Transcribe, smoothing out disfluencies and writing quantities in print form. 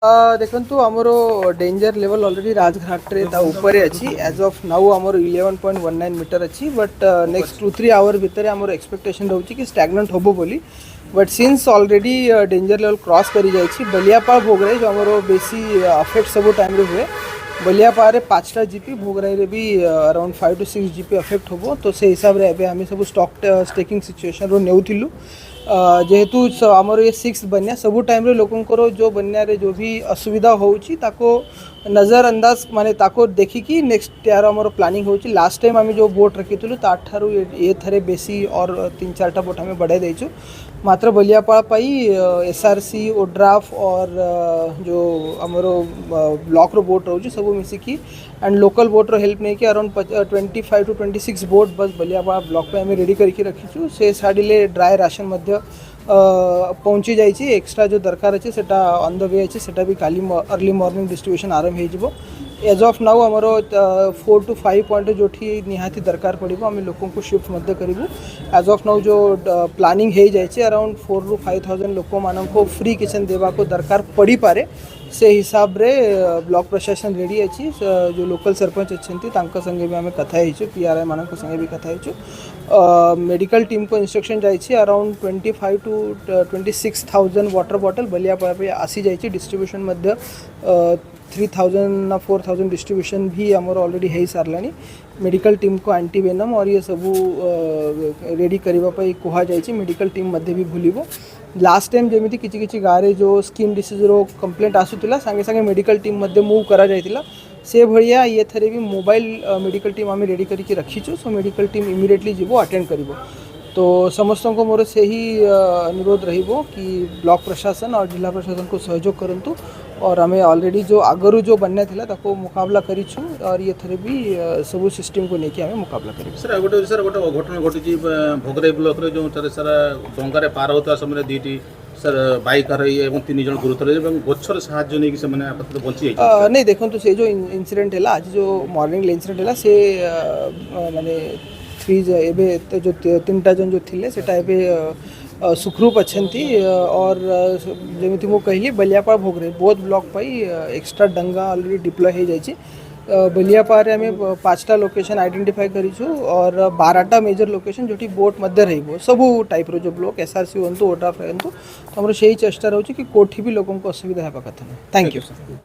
देखंतु आमर danger level already Rajghat रे ता ऊपर अच्छी एज ऑफ नाउ आमर 11.19 मीटर अच्छी बट नेक्स्ट 2-3 आवर भितर आमर एक्सपेक्टेशन रहउची कि स्टैग्नेंट होबो बोली but since already danger level cross करी जाइछि बलियापाल भोगराई जो आमर बेसी अफेक्ट सब टाइम रे हुए बलियापाल रे 5टा जीपी भोगराई रे भी अराउंड 5 to 6 जीपी अफेक्ट होबो तो से हिसाब रे एबे हम सब स्टॉक स्टेकिंग सिचुएशन रो नेउथिलु जेहेतु आमर ये 6 बन्या सबू टाइम रे लोकंकर जो बन्या रे जो भी असुविधा होउची ताको नजर अंदाज माने ताको देखिकी नेक्स्ट यार आमर प्लानिंग होउची लास्ट टाइम आम जो बोट रखिथिलु ताठारु ये थरे बेसी और 3-4टा बोट हमें बढ़ाई देइछु मात्र बलियापाल पाई एसआरसी ओड्राफ और जो आमर ब्लॉक रो बोट रोची सब मिसिकी and local boat row help नहीं कि अराउंड 25 to 26 बोट बस बलियापाल ब्लॉक पे हमें रेडी करके रखीछु से साडिले ड्राई राशन मध्य पहुँची जाइए एक्स्ट्रा जो दरकार अच्छे सेटा ऑन द वे अच्छे सेटा भी काली अर्ली मॉर्निंग डिस्ट्रीब्यूशन आरंभ हो एज ऑफ नाउ आमर 4 to 5 पॉइंट जो निहाती दरकार पड़ो आम लोक को शिफ्ट मध्य करूँ एज ऑफ नाउ जो प्लानिंग हो जाए अराउंड 4 to 5,000 लोक मान फ्री किचन देवा को दरकार पड़ी पारे से हिसाब रे ब्लॉक प्रशासन रेडी अच्छी जो लोकल सरपंच अच्छा संगे भी आम कथा पीआरआई मान संगे भी कथा मेडिकल टीम को इंस्ट्रक्शन जाइए around 25 to 26,000 water bottle Baliapal पे आसी जाइए डिस्ट्रीब्यूशन मध्य 3,000 ना 4,000 डिस्ट्रीब्यूशन भी आमर ऑलरेडी हो सारा मेडिकल टीम को एंटीवेनम और ये सब रेडी करने कह जाइए मेडिकल टीम मध्य भी भूलिबो लास्ट टाइम जमी किसी गाँव जो स्किन डिसीज रो कंप्लेंट आसूला सांगे सांगे मेडिकल टीम मध्य मूव करा जाइतिला से भाया ये थरे भी मोबाइल मेडिकल टीम आम रेडी करके रखीचु सो मेडिकल टीम इमिडिएटली जीवो अटेंड करिवो तो समस्त को मोर से ही अनुरोध रहिबो कि ब्लॉक प्रशासन और जिला प्रशासन को सहयोग करंतु और आम ऑलरेडी जो आगरू जो बनने थिला ताको मुकाबला करिछु और ये थरे भी सब सिस्टम को लेके आमे मुकाबला करिछु सर गोटे घटना घटी भोगराई ब्लॉक रे जो सारा डंगारे पार होता समय दीटी सर बाइक एवं 3 जन गुरुतर गचर साहाଯ୍य नहीं से मैंने आपातत बंची नहीं देखो से जो इंसिडेंट है आज जो मॉर्निंग इंसिडेंट है से माने 3 जो 3टा जन जो थिले सेटा एबे सुखरूप अच्छी और जमी मु कहली बलियापाल भोगराई बोथ ब्लॉक पाई एक्स्ट्रा डंगा ऑलरेडी डिप्लॉय हो जाइए बलियापाल आम 5टा लोकेशन आइडेंटिफाई करूँ और 12टा मेजर लोकेशन जो बोट मध्य रही सबू टाइप रो जो ब्लॉक एसआरसी हूँ ओड्राफ हूँ तो हमारे से ही चेष्टा रोचे कि कोठी भी लोगों को असुविधा होगा कथा नहीं। Thank you.